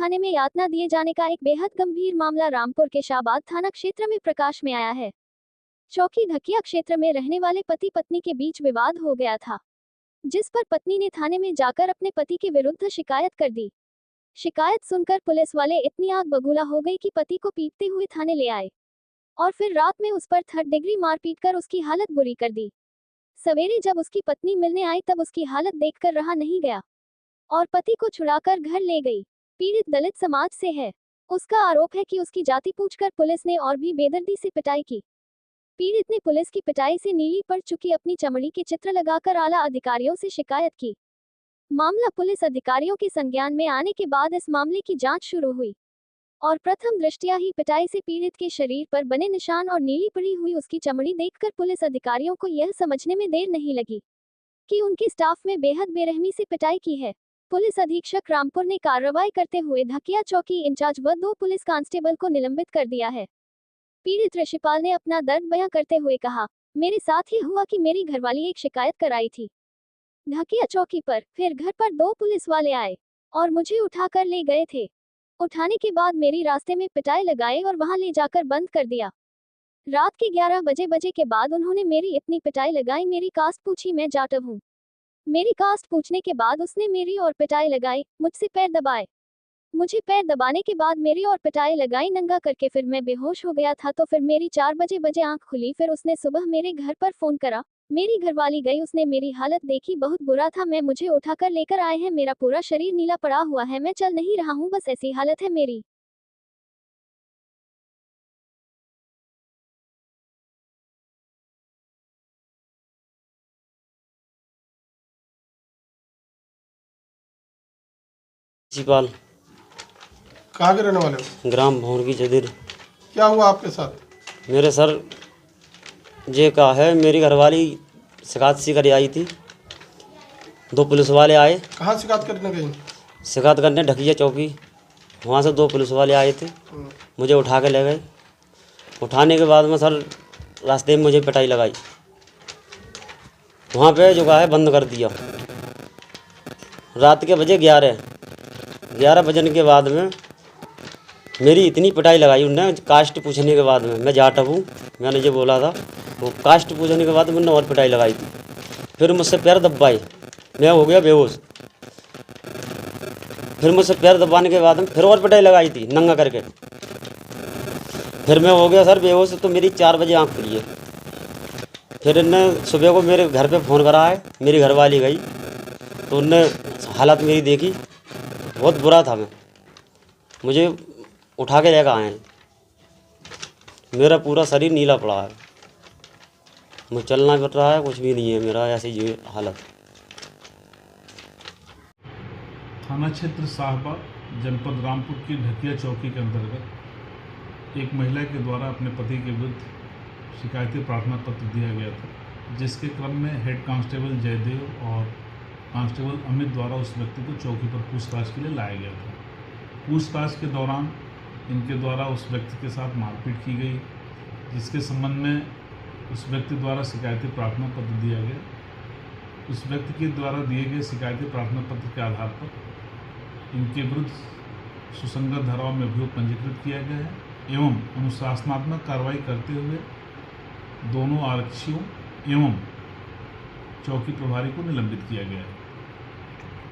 थाने में यातना दिए जाने का एक बेहद गंभीर मामला रामपुर के शाहबाद थाना क्षेत्र में प्रकाश में आया है। चौकी धकिया क्षेत्र में रहने वाले पति पत्नी के बीच विवाद हो गया था, जिस पर पत्नी ने थाने में जाकर अपने पति के विरुद्ध शिकायत कर दी। शिकायत सुनकर पुलिस वाले इतनी आग बबूला हो गई कि पति को पीटते हुए थाने ले आए और फिर रात में उस पर 3rd डिग्री मारपीट कर उसकी हालत बुरी कर दी। सवेरे जब उसकी पत्नी मिलने आई तब उसकी हालत देखकर रहा नहीं गया और पति को छुड़ाकर घर ले गई। पीड़ित दलित समाज से है। उसका आरोप है कि उसकी जाति पूछकर पुलिस ने और भी बेदर्दी से पिटाई की। पीड़ित ने पुलिस की पिटाई से नीली पड़ चुकी अपनी चमड़ी के चित्र लगाकर आला अधिकारियों से शिकायत की। मामला पुलिस अधिकारियों के संज्ञान में आने के बाद इस मामले की जांच शुरू हुई और प्रथम दृष्टया ही पिटाई से पीड़ित के शरीर पर बने निशान और नीली पड़ी हुई उसकी चमड़ी देखकर पुलिस अधिकारियों को यह समझने में देर नहीं लगी कि उनके स्टाफ में बेहद बेरहमी से पिटाई की है। पुलिस अधीक्षक रामपुर ने कार्रवाई करते हुए धकिया चौकी इंचार्ज व 2 पुलिस कांस्टेबल को निलंबित कर दिया है। पीड़ित ऋषिपाल ने अपना दर्द बयां करते हुए कहा, मेरे साथ ही हुआ कि मेरी घरवाली एक शिकायत कराई थी धकिया चौकी पर, फिर घर पर 2 पुलिस वाले आए और मुझे उठाकर ले गए थे। उठाने के बाद मेरी रास्ते में पिटाई लगाए और वहां ले जाकर बंद कर दिया। रात के 11 बजे के बाद उन्होंने मेरी इतनी पिटाई लगाई, मेरी कास्ट पूछी, मैं जाटव हूँ। मेरी कास्ट पूछने के बाद उसने मेरी और पिटाई लगाई, मुझसे पैर दबाए। मुझे पैर दबाने के बाद मेरी और पिटाई लगाई नंगा करके, फिर मैं बेहोश हो गया था। तो फिर मेरी 4 बजे आंख खुली। फिर उसने सुबह मेरे घर पर फोन करा, मेरी घरवाली गई, उसने मेरी हालत देखी, बहुत बुरा था। मैं मुझे उठाकर लेकर आए हैं, मेरा पूरा शरीर नीला पड़ा हुआ है, मैं चल नहीं रहा हूँ, बस ऐसी हालत है मेरी। जीपाल कहाँ के रहने वाले हो? ग्राम भौरगी जदीर। क्या हुआ आपके साथ? मेरे सर ये का है, मेरी घरवाली शिकायत सी कर आई थी। 2 पुलिस वाले आए। कहाँ शिकायत करने गई? शिकायत करने ढकिया चौकी। वहाँ से 2 पुलिस वाले आए थे, मुझे उठा के ले गए। उठाने के बाद में सर रास्ते में मुझे पिटाई लगाई। वहाँ पे जो का है बंद कर दिया। रात के बजे 11 बजने के बाद में मेरी इतनी पिटाई लगाई उनने। कास्ट पूछने के बाद में, मैं जाटव हूँ, मैंने ये बोला था। वो कास्ट पूछने के बाद में उन्होंने और पिटाई लगाई थी। फिर मुझसे पैर दबाए, मैं हो गया बेहोश। फिर मुझसे पैर दबाने के बाद में फिर और पिटाई लगाई थी नंगा करके। फिर मैं हो गया सर बेहोश। तो मेरी 4 बजे आँख खुली है। फिर इनने सुबह को मेरे घर पे फ़ोन करा है, मेरी घरवाली गई तो उनने हालत मेरी देखी, बहुत बुरा था। मुझे उठा के लेकर आए हैं। मेरा पूरा शरीर नीला पड़ा है, मुझे चलना पड़ रहा है, कुछ भी नहीं है मेरा, ऐसी ये हालत। थाना क्षेत्र साहबा जनपद रामपुर की ढकिया चौकी के अंतर्गत एक महिला के द्वारा अपने पति के विरुद्ध शिकायती प्रार्थना पत्र दिया गया था, जिसके क्रम में हेड कांस्टेबल जयदेव और कांस्टेबल अमित द्वारा उस व्यक्ति को चौकी पर पूछताछ के लिए लाया गया था। पूछताछ के दौरान इनके द्वारा उस व्यक्ति के साथ मारपीट की गई, जिसके संबंध में उस व्यक्ति द्वारा शिकायती प्रार्थना पत्र दिया गया। उस व्यक्ति के द्वारा दिए गए शिकायती प्रार्थना पत्र के आधार पर इनके विरुद्ध सुसंगत धाराओं में अभियोग पंजीकृत किया गया है एवं अनुशासनात्मक कार्रवाई करते हुए दोनों आरक्षियों एवं चौकी प्रभारी को निलंबित किया गया है।